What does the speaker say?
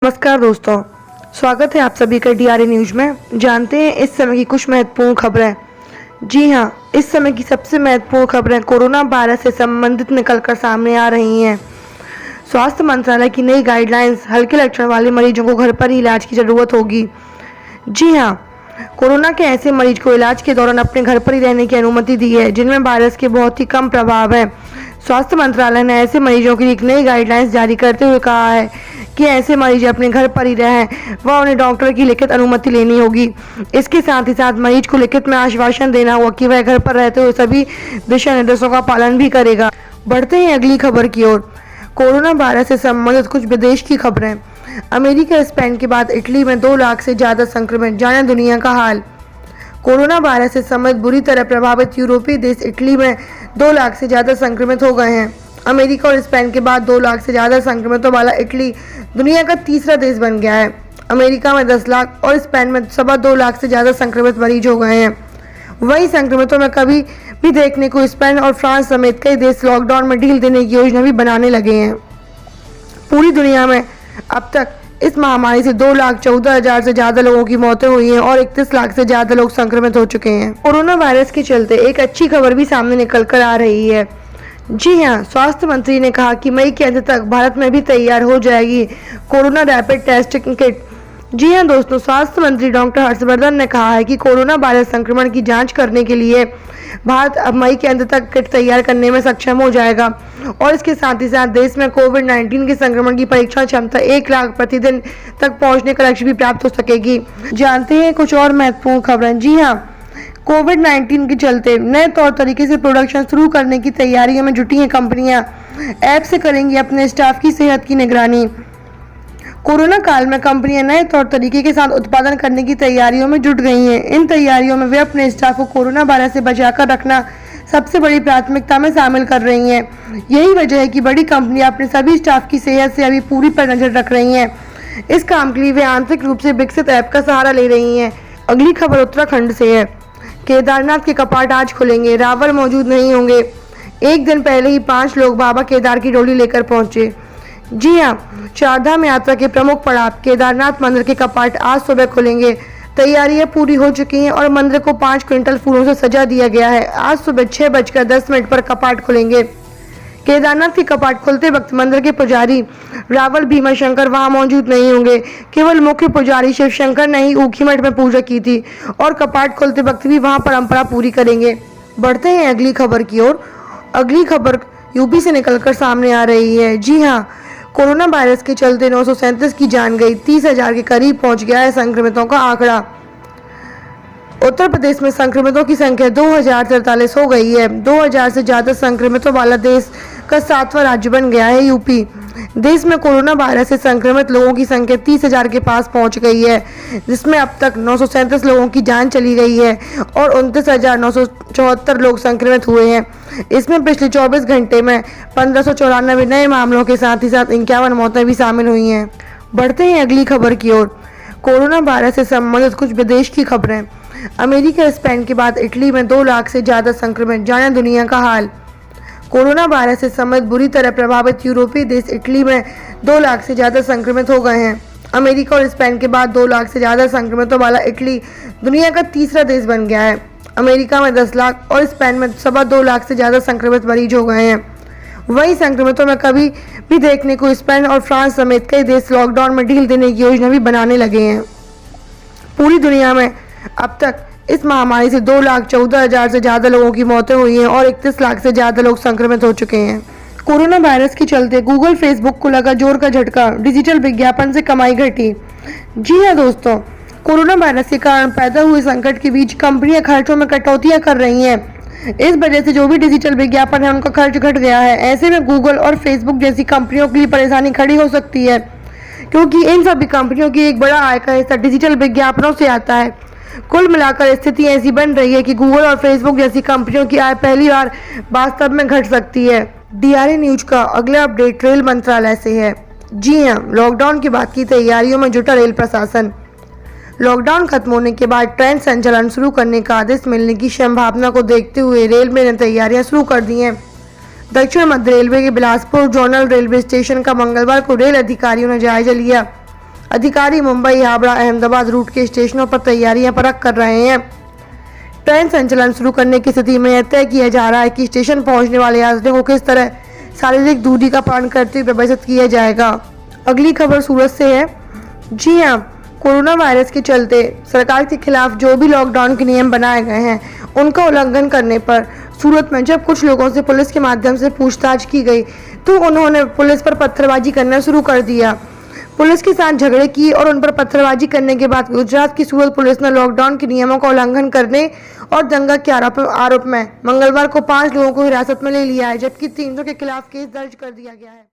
नमस्कार दोस्तों, स्वागत है आप सभी का डीआरए न्यूज में। जानते हैं इस समय की कुछ महत्वपूर्ण खबरें। जी हां, इस समय की सबसे महत्वपूर्ण खबरें कोरोना वायरस से संबंधित निकलकर सामने आ रही हैं। स्वास्थ्य मंत्रालय की नई गाइडलाइंस, हल्के लक्षण वाले मरीजों को घर पर ही इलाज की जरूरत होगी। जी हां, कोरोना के ऐसे मरीज को इलाज के दौरान अपने घर पर ही रहने की अनुमति दी है जिनमें वायरस के बहुत ही कम प्रभाव है। स्वास्थ्य मंत्रालय ने ऐसे मरीजों के लिए एक नई गाइडलाइंस जारी करते हुए कहा है कि ऐसे मरीज अपने घर पर ही रहें व उन्हें डॉक्टर की लिखित अनुमति लेनी होगी। इसके साथ ही साथ मरीज को लिखित में आश्वासन देना होगा कि वह घर पर रहते हुए सभी दिशा निर्देशों का पालन भी करेगा। बढ़ते हैं अगली खबर की ओर। कोरोना वायरस से संबंधित कुछ विदेश की खबरें। अमेरिका, स्पेन के बाद इटली में 2 लाख से ज्यादा संक्रमित, जाने दुनिया का हाल। कोरोना वायरस से संबंधित बुरी तरह प्रभावित यूरोपीय देश इटली में 2 लाख से ज्यादा संक्रमित हो गए हैं। अमेरिका और स्पेन के बाद 2 लाख से ज्यादा संक्रमितों वाला इटली दुनिया का तीसरा देश बन गया है। अमेरिका में 10 लाख और स्पेन में 2.25 लाख से ज्यादा संक्रमित मरीज हो गए हैं। वहीं संक्रमितों में कभी भी देखने को स्पेन और फ्रांस समेत कई देश लॉकडाउन में ढील देने की योजना भी बनाने लगे हैं। पूरी दुनिया में अब तक इस महामारी से 2,14,000 से ज्यादा लोगों की मौतें हुई हैं और 31 लाख से ज्यादा लोग संक्रमित हो चुके हैं। कोरोना वायरस के चलते एक अच्छी खबर भी सामने निकल कर आ रही है। जी हां, स्वास्थ्य मंत्री ने कहा कि मई के अंत तक भारत में भी तैयार हो जाएगी कोरोना रैपिड टेस्टिंग किट। जी हां दोस्तों, स्वास्थ्य मंत्री डॉक्टर हर्षवर्धन ने कहा है कि कोरोना वायरस संक्रमण की जांच करने के लिए भारत अब मई के अंत तक किट तैयार करने में सक्षम हो जाएगा और इसके साथ ही साथ देश में कोविड-19 के संक्रमण की परीक्षण क्षमता 1 लाख प्रतिदिन तक पहुंचने का लक्ष्य भी प्राप्त हो सकेगी। जानते हैं कुछ और महत्वपूर्ण खबरें। जी हाँ, कोविड-19 के चलते नए तौर तरीके से प्रोडक्शन शुरू करने की तैयारियों में जुटी हैं कंपनियां। ऐप से करेंगी अपने स्टाफ की सेहत की निगरानी। कोरोना काल में कंपनियां नए तौर तरीके के साथ उत्पादन करने की तैयारियों में जुट गई हैं। इन तैयारियों में वे अपने स्टाफ को कोरोना वायरस से बचाकर रखना सबसे बड़ी प्राथमिकता में शामिल कर रही हैं। यही वजह है कि बड़ी कंपनियां अपने सभी स्टाफ की सेहत से अभी पूरी पर नजर रख रही हैं। इस काम के लिए वे आंतरिक रूप से विकसित ऐप का सहारा ले रही हैं। अगली खबर उत्तराखंड से है। केदारनाथ के कपाट आज खुलेंगे, रावल मौजूद नहीं होंगे। एक दिन पहले ही 5 लोग बाबा केदार की डोली लेकर पहुंचे। जी हां, चारधाम यात्रा के प्रमुख पड़ाव केदारनाथ मंदिर के कपाट आज सुबह खुलेंगे। तैयारियां पूरी हो चुकी हैं और मंदिर को 5 क्विंटल फूलों से सजा दिया गया है। आज सुबह 6:10 पर कपाट खुलेंगे। केदारनाथ के कपाट खुलते वक्त मंदिर के पुजारी रावल भीमाशंकर वहां मौजूद नहीं होंगे। केवल मुख्य पुजारी शिव शंकर ने ही ऊखीमठ में पूजा की थी और कपाट खुलते वक्त भी वहां परंपरा पूरी करेंगे। बढ़ते हैं अगली खबर की ओर। अगली खबर यूपी से निकलकर सामने आ रही है। जी हाँ, कोरोना वायरस के चलते 937 की जान गई, 30,000 के करीब पहुंच गया है संक्रमितों का आंकड़ा। उत्तर प्रदेश में संक्रमितों की संख्या 2,043 हो गई है। 2,000 से ज्यादा संक्रमितों वाला देश का 7वां राज्य बन गया है यूपी। देश में कोरोना वायरस से संक्रमित लोगों की संख्या 30,000 के पास पहुंच गई है, जिसमें अब तक 937 लोगों की जान चली गई है और 29,974 लोग संक्रमित हुए हैं। इसमें पिछले 24 घंटे में 1594 नए मामलों के साथ ही साथ 51 मौतें भी शामिल हुई हैं। बढ़ते हैं अगली खबर की ओर। कोरोना वायरस से संबंधित कुछ विदेश की खबरें। अमेरिका, स्पेन के बाद इटली में 2 लाख से ज्यादा संक्रमित, जाने दुनिया का हाल। कोरोना वायरस से संबंधित बुरी तरह प्रभावित यूरोपीय देश इटली में 2 लाख से ज्यादा संक्रमित हो गए हैं। अमेरिका और स्पेन के बाद 2 लाख से ज्यादा संक्रमितों वाला इटली दुनिया का तीसरा देश बन गया है। अमेरिका में 10 लाख और स्पेन में 2.25 लाख से ज्यादा संक्रमित मरीज हो गए हैं। वहीं संक्रमितों में कभी भी देखने को स्पेन और फ्रांस समेत कई देश लॉकडाउन में ढील देने की योजना भी बनाने लगे हैं। पूरी दुनिया में अब तक इस महामारी से 2,14,000 से ज्यादा लोगों की मौतें हुई हैं और 31 लाख से ज्यादा लोग संक्रमित हो चुके हैं। कोरोना वायरस के चलते गूगल, फेसबुक को लगा जोर का झटका, डिजिटल विज्ञापन से कमाई घटी। जी हाँ दोस्तों, कोरोना वायरस के कारण पैदा हुए संकट के बीच कंपनियां खर्चों में कटौतियां कर रही हैं। इस वजह से जो भी डिजिटल विज्ञापन है उनका खर्च घट गया है। ऐसे में गूगल और फेसबुक जैसी कंपनियों के लिए परेशानी खड़ी हो सकती है, क्योंकि इन सभी कंपनियों की एक बड़ा आय का हिस्सा डिजिटल विज्ञापनों से आता है। कुल मिलाकर स्थिति ऐसी बन रही है कि गूगल और फेसबुक जैसी कंपनियों की आय पहली बार वास्तव में घट सकती है। डीआरए न्यूज का अगला अपडेट रेल मंत्रालय से है। जी हां, लॉकडाउन के बाद की तैयारियों में जुटा रेल प्रशासन। लॉकडाउन खत्म होने के बाद ट्रेन संचालन शुरू करने का आदेश मिलने की संभावना को देखते हुए रेलवे ने तैयारियां शुरू कर दी हैं। दक्षिण मध्य रेलवे के बिलासपुर जोनल रेलवे स्टेशन का मंगलवार को रेल अधिकारियों ने जायजा लिया। अधिकारी मुंबई, हावड़ा, अहमदाबाद रूट के स्टेशनों पर तैयारियां परख कर रहे हैं। ट्रेन संचालन शुरू करने की स्थिति में यह तय किया जा रहा है कि स्टेशन पहुंचने वाले यात्रियों को किस तरह शारीरिक दूरी का पालन करते हुए व्यवस्थित किया जाएगा। अगली खबर सूरत से है। जी हां, कोरोना वायरस के चलते सरकार के खिलाफ जो भी लॉकडाउन के नियम बनाए गए हैं उनका उल्लंघन करने पर सूरत में जब कुछ लोगों से पुलिस के माध्यम से पूछताछ की गई तो उन्होंने पुलिस पर पत्थरबाजी करना शुरू कर दिया। पुलिस के साथ झगड़े किए और उन पर पत्थरबाजी करने के बाद गुजरात की सूरत पुलिस ने लॉकडाउन के नियमों का उल्लंघन करने और दंगा के आरोप में मंगलवार को 5 लोगों को हिरासत में ले लिया है, जबकि 300 के खिलाफ केस दर्ज कर दिया गया है।